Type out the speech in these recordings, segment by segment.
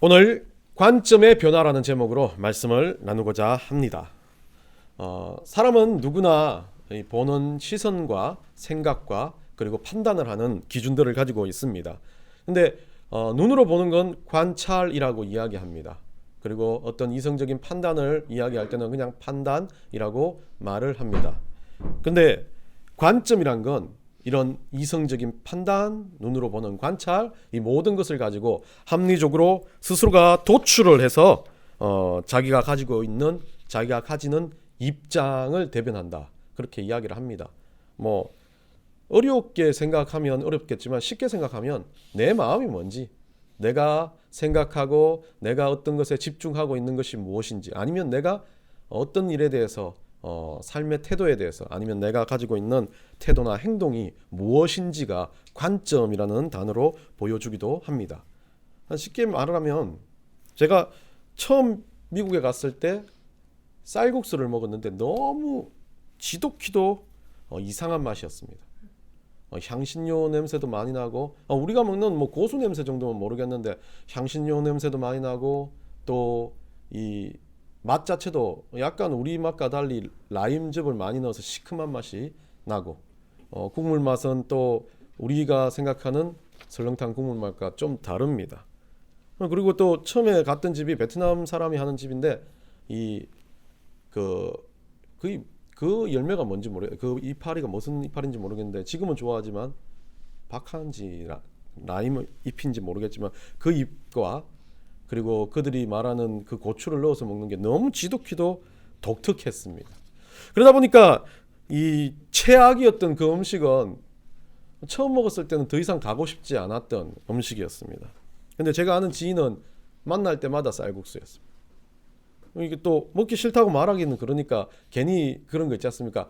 오늘 관점의 변화라는 제목으로 말씀을 나누고자 합니다. 사람은 누구나 보는 시선과 생각과 그리고 판단을 하는 기준들을 가지고 있습니다. 근데 눈으로 보는 건 관찰이라고 이야기합니다. 그리고 어떤 이성적인 판단을 이야기할 때는 그냥 판단이라고 말을 합니다. 근데 관점이란 건 이런 이성적인 판단, 눈으로 보는 관찰, 이 모든 것을 가지고 합리적으로 스스로가 도출을 해서 자기가 가지는 입장을 대변한다. 그렇게 이야기를 합니다. 뭐 어렵게 생각하면 어렵겠지만 쉽게 생각하면 내 마음이 뭔지, 내가 생각하고 내가 어떤 것에 집중하고 있는 것이 무엇인지, 아니면 내가 어떤 일에 대해서 삶의 태도에 대해서, 아니면 내가 가지고 있는 태도나 행동이 무엇인지가 관점이라는 단어로 보여주기도 합니다. 쉽게 말하면 제가 처음 미국에 갔을 때 쌀국수를 먹었는데 너무 지독히도 이상한 맛이었습니다. 향신료 냄새도 많이 나고, 우리가 먹는 뭐 고수 냄새 정도면 모르겠는데 향신료 냄새도 많이 나고, 또 이 맛 자체도 약간 우리 맛과 달리 라임즙을 많이 넣어서 시큼한 맛이 나고, 국물 맛은 또 우리가 생각하는 설렁탕 국물 맛과 좀 다릅니다. 그리고 또 처음에 갔던 집이 베트남 사람이 하는 집인데 그 열매가 뭔지 모르겠어요. 그 이파리가 무슨 이파리인지 모르겠는데 지금은 좋아하지만 박하인지 라임 잎인지 모르겠지만 그 잎과 그리고 그들이 말하는 그 고추를 넣어서 먹는 게 너무 지독히도 독특했습니다. 그러다 보니까 이 최악이었던 그 음식은 처음 먹었을 때는 더 이상 가고 싶지 않았던 음식이었습니다. 근데 제가 아는 지인은 만날 때마다 쌀국수였습니다. 이게 또 먹기 싫다고 말하기는 그러니까 괜히 그런 거 있지 않습니까?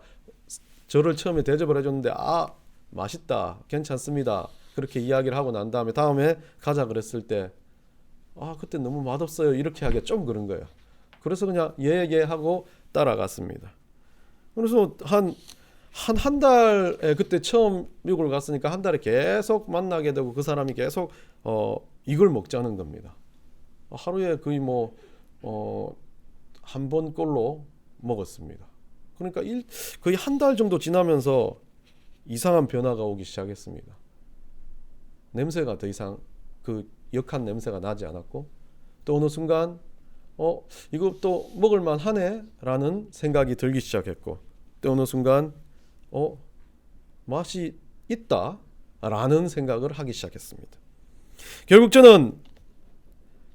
저를 처음에 대접을 해줬는데 맛있다, 괜찮습니다, 그렇게 이야기를 하고 난 다음에 가자 그랬을 때 그때 너무 맛없어요, 이렇게 하기가 좀 그런 거예요. 그래서 그냥 예 하고 따라갔습니다. 그래서 한 달에, 그때 처음 미국을 갔으니까 한 달에 계속 만나게 되고 그 사람이 계속 이걸 먹자는 겁니다. 하루에 거의 한 번꼴로 먹었습니다. 그러니까 거의 한 달 정도 지나면서 이상한 변화가 오기 시작했습니다. 냄새가 더 이상 그 역한 냄새가 나지 않았고, 또 어느 순간 이거 또 먹을만 하네 라는 생각이 들기 시작했고, 또 어느 순간 맛이 있다 라는 생각을 하기 시작했습니다. 결국 저는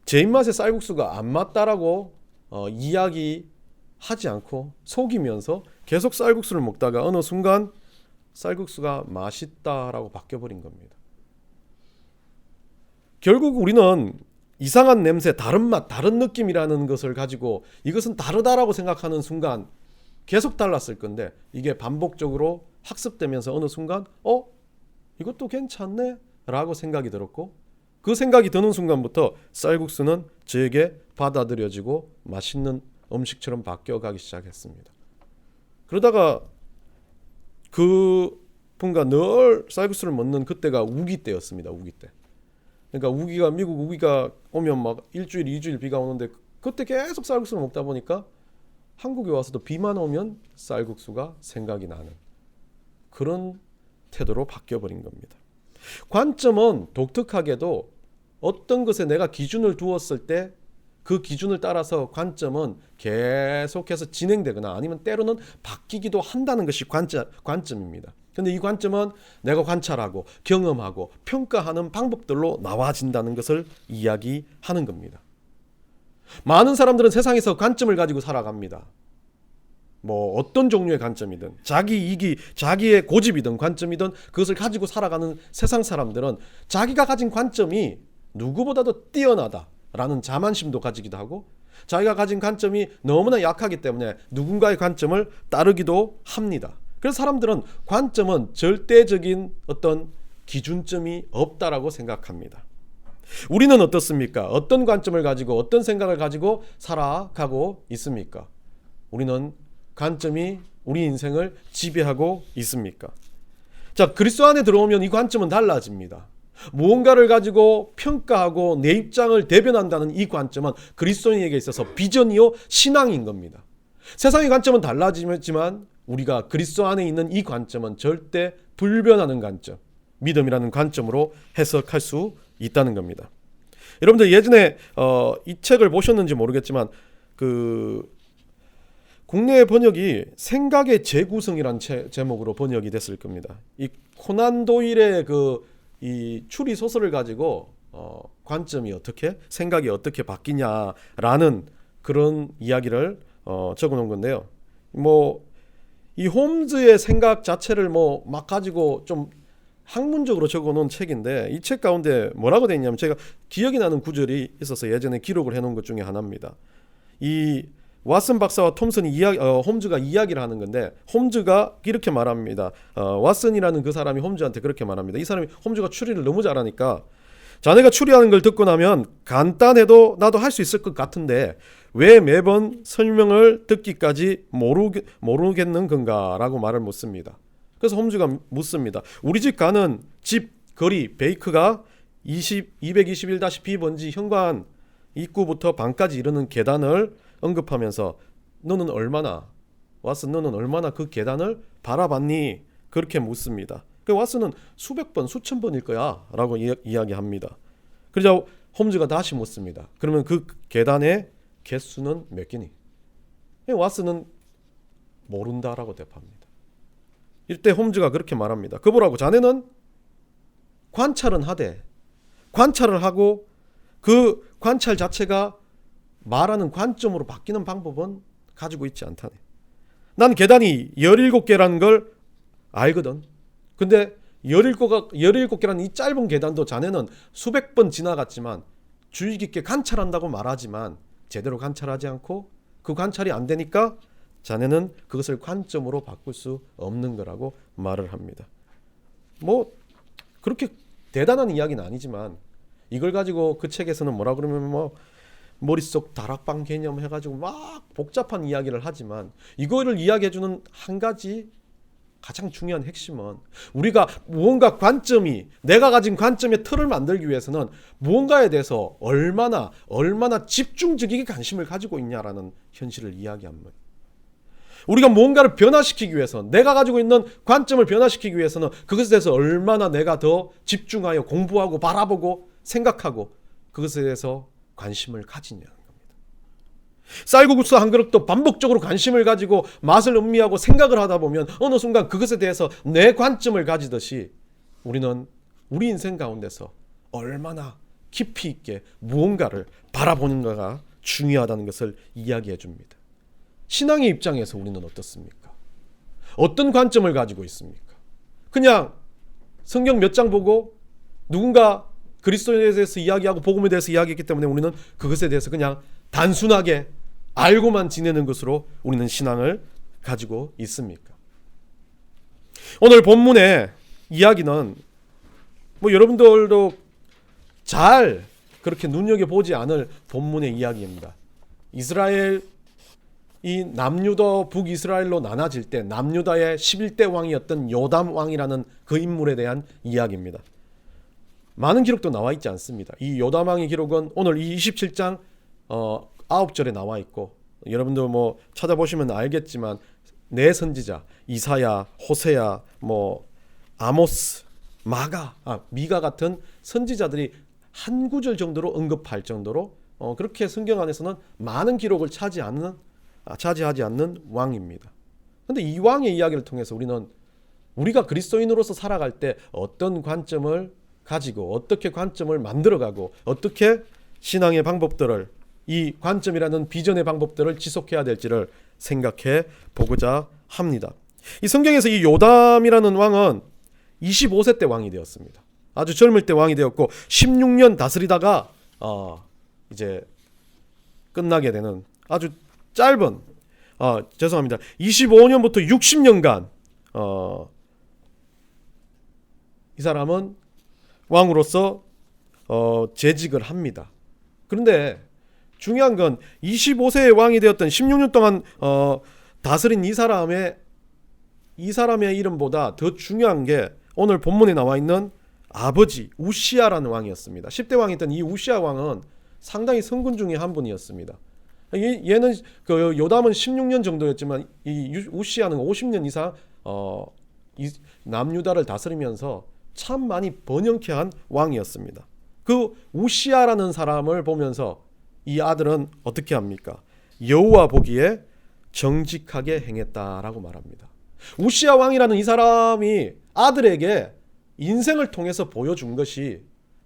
제 입맛에 쌀국수가 안 맞다라고 이야기하지 않고 속이면서 계속 쌀국수를 먹다가 어느 순간 쌀국수가 맛있다라고 바뀌어버린 겁니다. 결국 우리는 이상한 냄새, 다른 맛, 다른 느낌이라는 것을 가지고 이것은 다르다라고 생각하는 순간 계속 달랐을 건데, 이게 반복적으로 학습되면서 어느 순간 이것도 괜찮네 라고 생각이 들었고, 그 생각이 드는 순간부터 쌀국수는 저에게 받아들여지고 맛있는 음식처럼 바뀌어가기 시작했습니다. 그러다가 그 분과 늘 쌀국수를 먹는 그때가 우기 때였습니다. 우기 때. 그러니까 미국 우기가 오면 막 일주일, 2주일 비가 오는데 그때 계속 쌀국수를 먹다 보니까 한국에 와서도 비만 오면 쌀국수가 생각이 나는 그런 태도로 바뀌어버린 겁니다. 관점은 독특하게도 어떤 것에 내가 기준을 두었을 때 그 기준을 따라서 관점은 계속해서 진행되거나 아니면 때로는 바뀌기도 한다는 것이 관점입니다. 근데 이 관점은 내가 관찰하고 경험하고 평가하는 방법들로 나와진다는 것을 이야기하는 겁니다. 많은 사람들은 세상에서 관점을 가지고 살아갑니다. 뭐 어떤 종류의 관점이든, 자기의 고집이든 관점이든 그것을 가지고 살아가는 세상 사람들은 자기가 가진 관점이 누구보다도 뛰어나다라는 자만심도 가지기도 하고, 자기가 가진 관점이 너무나 약하기 때문에 누군가의 관점을 따르기도 합니다. 그래서 사람들은 관점은 절대적인 어떤 기준점이 없다라고 생각합니다. 우리는 어떻습니까? 어떤 관점을 가지고 어떤 생각을 가지고 살아가고 있습니까? 우리는 관점이 우리 인생을 지배하고 있습니까? 자, 그리스도 안에 들어오면 이 관점은 달라집니다. 무언가를 가지고 평가하고 내 입장을 대변한다는 이 관점은 그리스도인에게 있어서 비전이요 신앙인 겁니다. 세상의 관점은 달라지지만 우리가 그리스도 안에 있는 이 관점은 절대 불변하는 관점, 믿음이라는 관점으로 해석할 수 있다는 겁니다. 여러분들 예전에 이 책을 보셨는지 모르겠지만 그 국내 번역이 생각의 재구성이라는 제목으로 번역이 됐을 겁니다. 이 코난 도일의 이 추리 소설을 가지고 관점이 어떻게 생각이 어떻게 바뀌냐라는 그런 이야기를 적어놓은 건데요. 뭐 이 홈즈의 생각 자체를 뭐 막 가지고 좀 학문적으로 적어놓은 책인데 이 책 가운데 뭐라고 되어 있냐면 제가 기억이 나는 구절이 있어서 예전에 기록을 해놓은 것 중에 하나입니다. 이 왓슨 박사와 톰슨이 홈즈가 이야기를 하는 건데 홈즈가 이렇게 말합니다. 왓슨이라는 그 사람이 홈즈한테 그렇게 말합니다. 이 사람이 홈즈가 추리를 너무 잘하니까 자네가 추리하는 걸 듣고 나면 간단해도 나도 할 수 있을 것 같은데 왜 매번 설명을 듣기까지 모르겠는 건가 라고 말을 묻습니다. 그래서 홈즈가 묻습니다. 우리 집 가는 집 거리 베이크가 221-B 번지 입구부터 방까지 이르는 계단을 언급하면서 왓슨 너는 얼마나 그 계단을 바라봤니? 그렇게 묻습니다. 왓슨은 수백 번 수천 번일 거야 라고 이야기합니다. 그러자 홈즈가 다시 묻습니다. 그러면 그 계단의 개수는 몇 개니? 왓슨은 모른다라고 대답합니다. 이때 홈즈가 그렇게 말합니다. 그보라고 자네는 관찰은 하되 관찰을 하고 그 관찰 자체가 말하는 관점으로 바뀌는 방법은 가지고 있지 않다네. 난 계단이 17개라는 걸 알거든. 근데 17개라는 이 짧은 계단도 자네는 수백 번 지나갔지만 주의 깊게 관찰한다고 말하지만 제대로 관찰하지 않고 그 관찰이 안 되니까 자네는 그것을 관점으로 바꿀 수 없는 거라고 말을 합니다. 뭐 그렇게 대단한 이야기는 아니지만 이걸 가지고 그 책에서는 뭐라 그러면 뭐 머릿속 다락방 개념 해가지고 막 복잡한 이야기를 하지만 이거를 이야기해주는 한 가지 가장 중요한 핵심은 우리가 무언가 관점이 내가 가진 관점의 틀을 만들기 위해서는 무언가에 대해서 얼마나 집중적이게 관심을 가지고 있냐라는 현실을 이야기합니다. 우리가 무언가를 변화시키기 위해서 내가 가지고 있는 관점을 변화시키기 위해서는 그것에 대해서 얼마나 내가 더 집중하여 공부하고 바라보고 생각하고 그것에 대해서 관심을 가지냐는 겁니다. 쌀국수 한 그릇도 반복적으로 관심을 가지고 맛을 음미하고 생각을 하다 보면 어느 순간 그것에 대해서 내 관점을 가지듯이 우리는 우리 인생 가운데서 얼마나 깊이 있게 무언가를 바라보는가가 중요하다는 것을 이야기해 줍니다. 신앙의 입장에서 우리는 어떻습니까? 어떤 관점을 가지고 있습니까? 그냥 성경 몇 장 보고 누군가 그리스도에 대해서 이야기하고 복음에 대해서 이야기했기 때문에 우리는 그것에 대해서 그냥 단순하게 알고만 지내는 것으로 우리는 신앙을 가지고 있습니까? 오늘 본문의 이야기는 뭐 여러분들도 잘 그렇게 눈여겨보지 않을 본문의 이야기입니다. 이스라엘 이 남유다 북이스라엘로 나눠질 때 남유다의 11대 왕이었던 요담 왕이라는 그 인물에 대한 이야기입니다. 많은 기록도 나와 있지 않습니다. 이 요담 왕의 기록은 오늘 이 27장 9절에 나와 있고 여러분들 뭐 찾아보시면 알겠지만 네 선지자 이사야, 호세야, 뭐 아모스, 미가 같은 선지자들이 한 구절 정도로 언급할 정도로 그렇게 성경 안에서는 많은 기록을 차지하지 않는 왕입니다. 그런데 이 왕의 이야기를 통해서 우리가 그리스도인으로서 살아갈 때 어떤 관점을 가지고 어떻게 관점을 만들어가고 어떻게 신앙의 방법들을 이 관점이라는 비전의 방법들을 지속해야 될지를 생각해 보고자 합니다. 이 성경에서 이 요담이라는 왕은 25세 때 왕이 되었습니다. 아주 젊을 때 왕이 되었고 16년 다스리다가 이제 끝나게 되는 아주 짧은 25년부터 60년간 이 사람은 왕으로서 재직을 합니다. 그런데 중요한 건 25세의 왕이 되었던 16년 동안 다스린 이 사람의 이름보다 더 중요한 게 오늘 본문에 나와 있는 아버지 우시아라는 왕이었습니다. 10대 왕이었던 이 우시아 왕은 상당히 성군 중에 한 분이었습니다. 얘는 그 요담은 16년 정도였지만 이 우시아는 50년 이상 남유다를 다스리면서 참 많이 번영케 한 왕이었습니다. 그 우시아라는 사람을 보면서 이 아들은 어떻게 합니까? 여호와 보기에 정직하게 행했다라고 말합니다. 우시아 왕이라는 이 사람이 아들에게 인생을 통해서 보여준 것이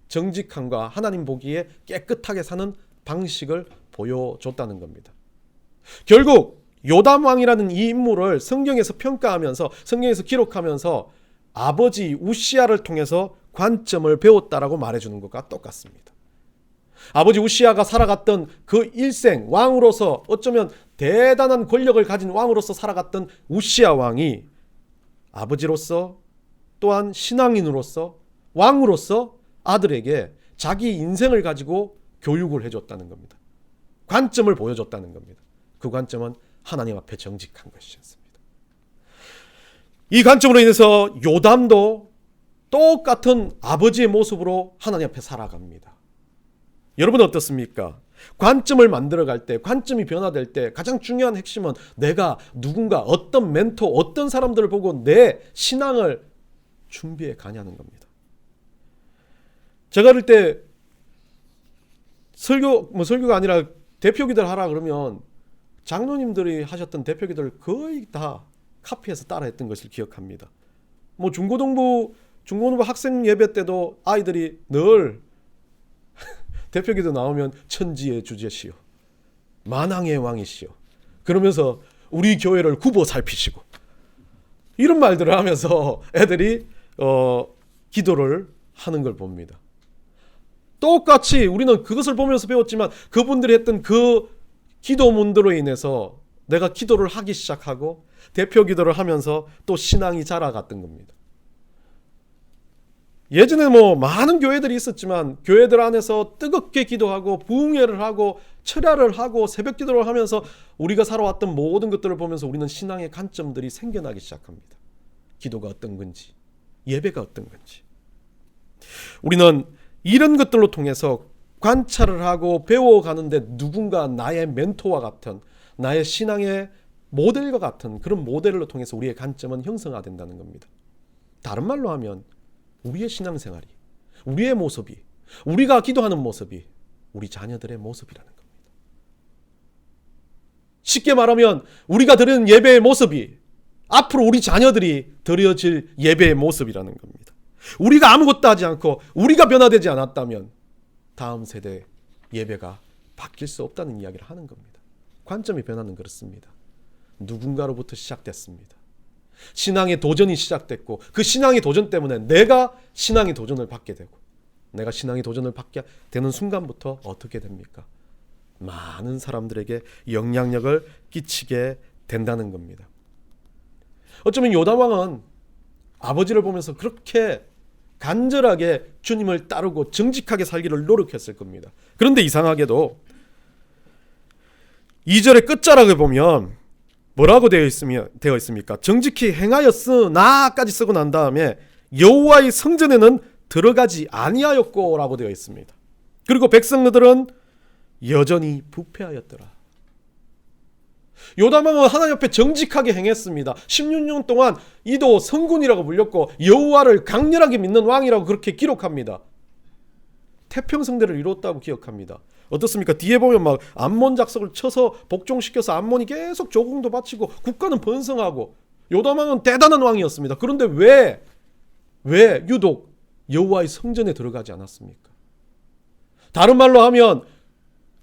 정직함과 하나님 보기에 깨끗하게 사는 방식을 보여줬다는 겁니다. 결국 요담 왕이라는 이 인물을 성경에서 평가하면서 성경에서 기록하면서 아버지 우시아를 통해서 관점을 배웠다라고 말해주는 것과 똑같습니다. 아버지 우시아가 살아갔던 그 일생, 왕으로서 어쩌면 대단한 권력을 가진 왕으로서 살아갔던 우시아 왕이 아버지로서 또한 신앙인으로서 왕으로서 아들에게 자기 인생을 가지고 교육을 해줬다는 겁니다. 관점을 보여줬다는 겁니다. 그 관점은 하나님 앞에 정직한 것이었습니다. 이 관점으로 인해서 요담도 똑같은 아버지의 모습으로 하나님 앞에 살아갑니다. 여러분 어떻습니까? 관점을 만들어갈 때, 관점이 변화될 때 가장 중요한 핵심은 내가 누군가 어떤 멘토, 어떤 사람들을 보고 내 신앙을 준비해 가냐는 겁니다. 제가 그럴 때 설교가 아니라 대표기도를 하라 그러면 장로님들이 하셨던 대표기도를 거의 다 카피해서 따라했던 것을 기억합니다. 중고등부 학생 예배 때도 아이들이 늘 대표기도 나오면 천지의 주제시오, 만왕의 왕이시오, 그러면서 우리 교회를 굽어 살피시고 이런 말들을 하면서 애들이 기도를 하는 걸 봅니다. 똑같이 우리는 그것을 보면서 배웠지만 그분들이 했던 그 기도문들로 인해서 내가 기도를 하기 시작하고 대표 기도를 하면서 또 신앙이 자라갔던 겁니다. 예전에 많은 교회들이 있었지만 교회들 안에서 뜨겁게 기도하고 부흥회를 하고 철야를 하고 새벽 기도를 하면서 우리가 살아왔던 모든 것들을 보면서 우리는 신앙의 관점들이 생겨나기 시작합니다. 기도가 어떤 건지, 예배가 어떤 건지. 우리는 이런 것들로 통해서 관찰을 하고 배워가는데 누군가 나의 멘토와 같은, 나의 신앙의 모델과 같은 그런 모델을 통해서 우리의 관점은 형성화된다는 겁니다. 다른 말로 하면 우리의 신앙생활이, 우리의 모습이, 우리가 기도하는 모습이 우리 자녀들의 모습이라는 겁니다. 쉽게 말하면 우리가 드리는 예배의 모습이 앞으로 우리 자녀들이 드려질 예배의 모습이라는 겁니다. 우리가 아무것도 하지 않고 우리가 변화되지 않았다면 다음 세대 예배가 바뀔 수 없다는 이야기를 하는 겁니다. 관점이 변하는 그렇습니다. 누군가로부터 시작됐습니다. 신앙의 도전이 시작됐고 그 신앙의 도전 때문에 내가 신앙의 도전을 받게 되고 내가 신앙의 도전을 받게 되는 순간부터 어떻게 됩니까? 많은 사람들에게 영향력을 끼치게 된다는 겁니다. 어쩌면 요담 왕은 아버지를 보면서 그렇게 간절하게 주님을 따르고 정직하게 살기를 노력했을 겁니다. 그런데 이상하게도 2절의 끝자락을 보면 뭐라고 되어 있습니까? 정직히 행하였으나까지 쓰고 난 다음에 여호와의 성전에는 들어가지 아니하였고 라고 되어 있습니다. 그리고 백성들은 여전히 부패하였더라. 요담 왕은 하나님 앞에 정직하게 행했습니다. 16년 동안 이도 성군이라고 불렸고 여호와를 강렬하게 믿는 왕이라고 그렇게 기록합니다. 태평성대를 이뤘다고 기억합니다. 어떻습니까? 뒤에 보면 막 암몬 작석을 쳐서 복종시켜서 암몬이 계속 조공도 바치고 국가는 번성하고 요담 왕은 대단한 왕이었습니다. 그런데 왜 유독 여호와의 성전에 들어가지 않았습니까? 다른 말로 하면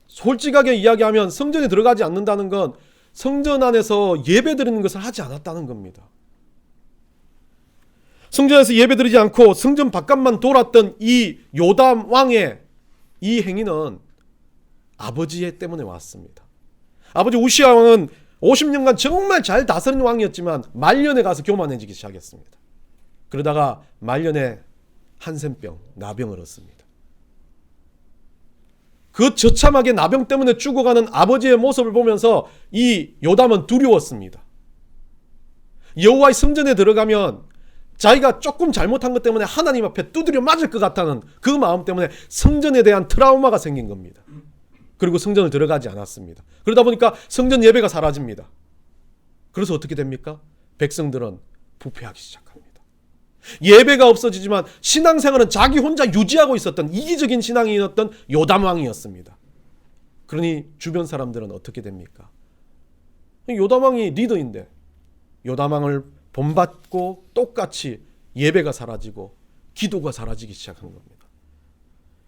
솔직하게 이야기하면 성전에 들어가지 않는다는 건 성전 안에서 예배드리는 것을 하지 않았다는 겁니다. 성전에서 예배드리지 않고 성전 바깥만 돌았던 이 요담 왕의 이 행위는 아버지 때문에 왔습니다. 아버지 우시아 왕은 50년간 정말 잘 다스린 왕이었지만 말년에 가서 교만해지기 시작했습니다. 그러다가 말년에 한센병, 나병을 얻습니다. 그 처참하게 나병 때문에 죽어가는 아버지의 모습을 보면서 이 요담은 두려웠습니다. 여호와의 성전에 들어가면 자기가 조금 잘못한 것 때문에 하나님 앞에 두드려 맞을 것 같다는 그 마음 때문에 성전에 대한 트라우마가 생긴 겁니다. 그리고 성전을 들어가지 않았습니다. 그러다 보니까 성전 예배가 사라집니다. 그래서 어떻게 됩니까? 백성들은 부패하기 시작합니다. 예배가 없어지지만 신앙생활은 자기 혼자 유지하고 있었던 이기적인 신앙인이었던 요담 왕이었습니다. 그러니 주변 사람들은 어떻게 됩니까? 요담 왕이 리더인데 요담 왕을 본받고 똑같이 예배가 사라지고 기도가 사라지기 시작한 겁니다.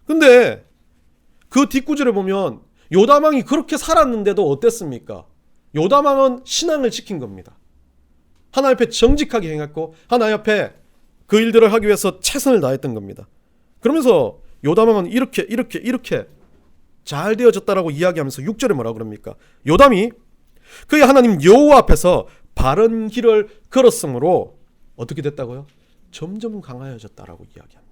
근데 그 뒷구절에 보면 요담 왕이 그렇게 살았는데도 어땠습니까? 요담 왕은 신앙을 지킨 겁니다. 하나님 앞에 정직하게 행했고 하나님 앞에 그 일들을 하기 위해서 최선을 다했던 겁니다. 그러면서 요담 왕은 이렇게 잘 되어졌다라고 이야기하면서 6절에 뭐라고 그럽니까? 요담이 그의 하나님 여호와 앞에서 바른 길을 걸었으므로 어떻게 됐다고요? 점점 강하여졌다라고 이야기합니다.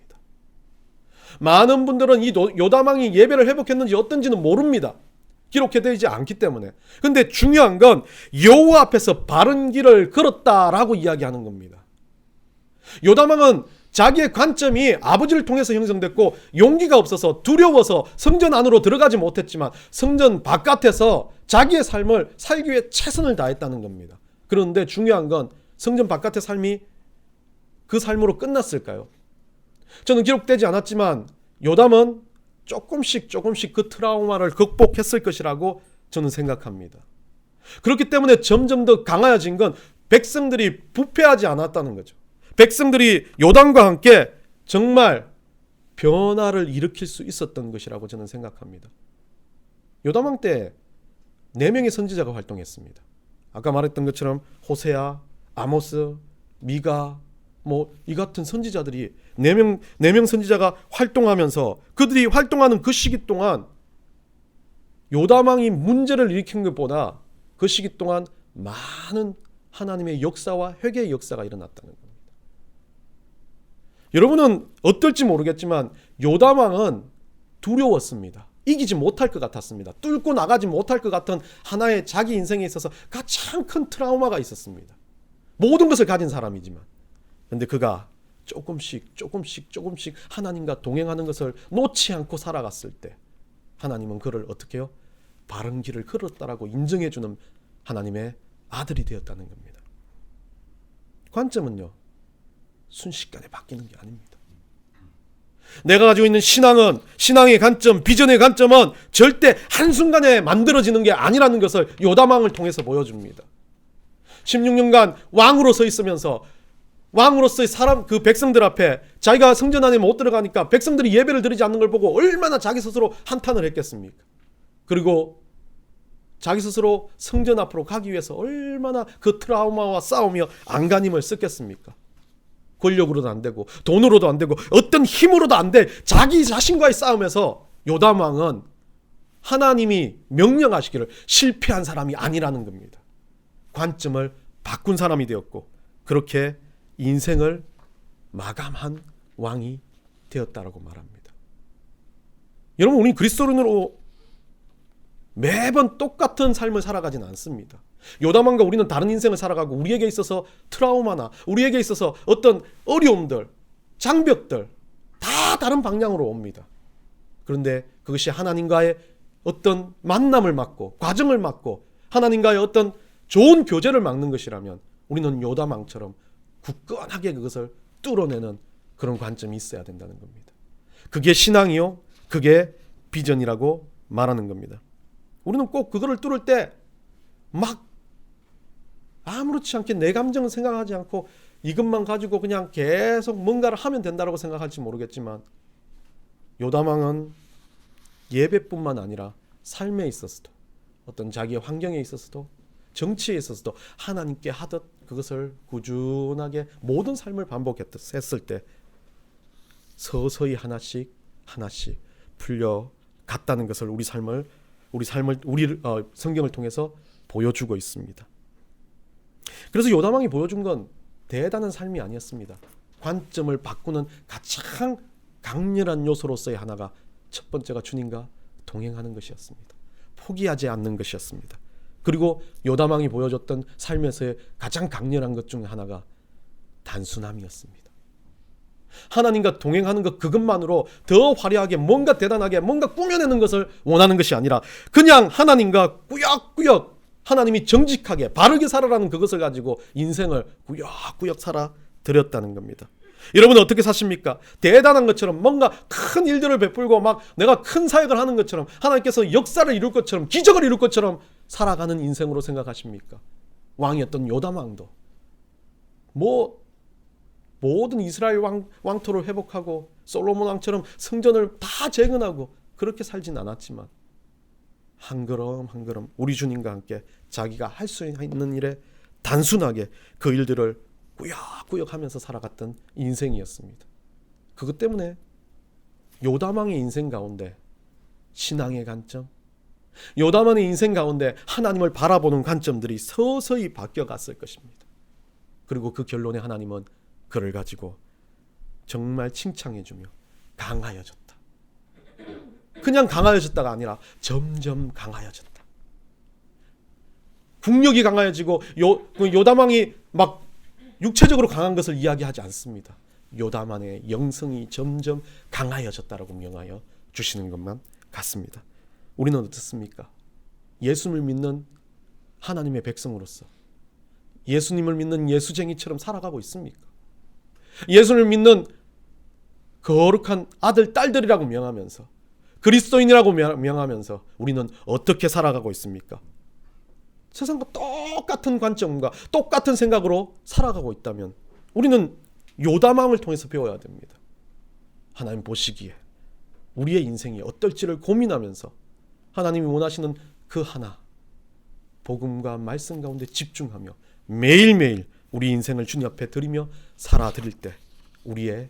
많은 분들은 이 요담 왕이 예배를 회복했는지 어떤지는 모릅니다. 기록되지 않기 때문에. 근데 중요한 건 여호와 앞에서 바른 길을 걸었다라고 이야기하는 겁니다. 요담 왕은 자기의 관점이 아버지를 통해서 형성됐고 용기가 없어서 두려워서 성전 안으로 들어가지 못했지만 성전 바깥에서 자기의 삶을 살기 위해 최선을 다했다는 겁니다. 그런데 중요한 건 성전 바깥의 삶이 그 삶으로 끝났을까요? 저는 기록되지 않았지만 요담은 조금씩 그 트라우마를 극복했을 것이라고 저는 생각합니다. 그렇기 때문에 점점 더 강해진 건 백성들이 부패하지 않았다는 거죠. 백성들이 요담과 함께 정말 변화를 일으킬 수 있었던 것이라고 저는 생각합니다. 요담 왕 때 4명의 선지자가 활동했습니다. 아까 말했던 것처럼 호세아, 아모스, 미가 이 같은 선지자들이 4명 선지자가 활동하면서 그들이 활동하는 그 시기 동안 요담 왕이 문제를 일으킨 것보다 그 시기 동안 많은 하나님의 역사와 회개의 역사가 일어났다는 겁니다. 여러분은 어떨지 모르겠지만 요담 왕은 두려웠습니다. 이기지 못할 것 같았습니다. 뚫고 나가지 못할 것 같은 하나의 자기 인생에 있어서 가장 큰 트라우마가 있었습니다. 모든 것을 가진 사람이지만 그런데 그가 조금씩 하나님과 동행하는 것을 놓지 않고 살아갔을 때 하나님은 그를 어떻게 해요? 바른 길을 걸었다라고 인정해주는 하나님의 아들이 되었다는 겁니다. 관점은요, 순식간에 바뀌는 게 아닙니다. 내가 가지고 있는 신앙의 관점, 비전의 관점은 절대 한순간에 만들어지는 게 아니라는 것을 요담 왕을 통해서 보여줍니다. 16년간 왕으로 서 있으면서 왕으로서의 그 백성들 앞에 자기가 성전 안에 못 들어가니까 백성들이 예배를 드리지 않는 걸 보고 얼마나 자기 스스로 한탄을 했겠습니까? 그리고 자기 스스로 성전 앞으로 가기 위해서 얼마나 그 트라우마와 싸우며 안간힘을 썼겠습니까? 권력으로도 안 되고 돈으로도 안 되고 어떤 힘으로도 안 돼 자기 자신과의 싸움에서 요담 왕은 하나님이 명령하시기를 실패한 사람이 아니라는 겁니다. 관점을 바꾼 사람이 되었고 그렇게 인생을 마감한 왕이 되었다라고 말합니다. 여러분, 우리는 그리스도인으로 매번 똑같은 삶을 살아가진 않습니다. 요담 왕과 우리는 다른 인생을 살아가고 우리에게 있어서 트라우마나 우리에게 있어서 어떤 어려움들, 장벽들 다 다른 방향으로 옵니다. 그런데 그것이 하나님과의 어떤 만남을 막고 과정을 막고 하나님과의 어떤 좋은 교제를 막는 것이라면 우리는 요담 왕처럼 굳건하게 그것을 뚫어내는 그런 관점이 있어야 된다는 겁니다. 그게 신앙이요, 그게 비전이라고 말하는 겁니다. 우리는 꼭 그거를 뚫을 때 막 아무렇지 않게 내 감정을 생각하지 않고 이것만 가지고 그냥 계속 뭔가를 하면 된다고 생각할지 모르겠지만 요담 왕은 예배뿐만 아니라 삶에 있어서도 어떤 자기의 환경에 있어서도 정치에 있어서도 하나님께 하듯 그것을 꾸준하게 모든 삶을 반복했을 때 서서히 하나씩 풀려갔다는 것을 우리 성경을 통해서 보여주고 있습니다. 그래서 요담 왕이 보여준 건 대단한 삶이 아니었습니다. 관점을 바꾸는 가장 강렬한 요소로서의 하나가 첫 번째가 주님과 동행하는 것이었습니다. 포기하지 않는 것이었습니다. 그리고 요담 왕이 보여줬던 삶에서의 가장 강렬한 것 중에 하나가 단순함이었습니다. 하나님과 동행하는 것 그것만으로 더 화려하게 뭔가 대단하게 뭔가 꾸며내는 것을 원하는 것이 아니라 그냥 하나님과 꾸역꾸역 하나님이 정직하게 바르게 살아라는 그것을 가지고 인생을 꾸역꾸역 살아드렸다는 겁니다. 여러분 어떻게 사십니까? 대단한 것처럼 뭔가 큰 일들을 베풀고 막 내가 큰 사역을 하는 것처럼 하나님께서 역사를 이룰 것처럼 기적을 이룰 것처럼 살아가는 인생으로 생각하십니까? 왕이었던 요담 왕도 모든 이스라엘 왕토를 회복하고 솔로몬 왕처럼 성전을 다 재건하고 그렇게 살진 않았지만 한 걸음 한 걸음 우리 주님과 함께 자기가 할 수 있는 일에 단순하게 그 일들을 꾸역꾸역 하면서 살아갔던 인생이었습니다. 그것 때문에 요담 왕의 인생 가운데 신앙의 관점, 요담 왕의 인생 가운데 하나님을 바라보는 관점들이 서서히 바뀌어갔을 것입니다. 그리고 그 결론에 하나님은 그를 가지고 정말 칭찬해주며 강하여졌다. 그냥 강하여졌다가 아니라 점점 강하여졌다. 국력이 강하여지고 요담 왕이 막 육체적으로 강한 것을 이야기하지 않습니다. 요담 왕의 영성이 점점 강하여졌다라고 명하여 주시는 것만 같습니다. 우리는 어떻습니까? 예수님을 믿는 하나님의 백성으로서 예수님을 믿는 예수쟁이처럼 살아가고 있습니까? 예수를 믿는 거룩한 아들, 딸들이라고 명하면서 그리스도인이라고 명하면서 우리는 어떻게 살아가고 있습니까? 세상과 똑같은 관점과 똑같은 생각으로 살아가고 있다면 우리는 요담 왕을 통해서 배워야 됩니다. 하나님 보시기에 우리의 인생이 어떨지를 고민하면서 하나님이 원하시는 그 하나 복음과 말씀 가운데 집중하며 매일매일 우리 인생을 주님 앞에 드리며 살아드릴 때 우리의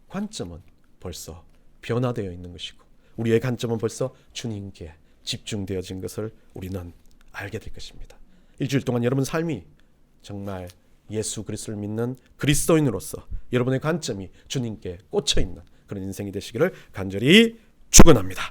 관점은 벌써 변화되어 있는 것이고 우리의 관점은 벌써 주님께 집중되어진 것을 우리는 알게 될 것입니다. 일주일 동안 여러분 삶이 정말 예수 그리스도를 믿는 그리스도인으로서 여러분의 관점이 주님께 꽂혀 있는 그런 인생이 되시기를 간절히 축원합니다.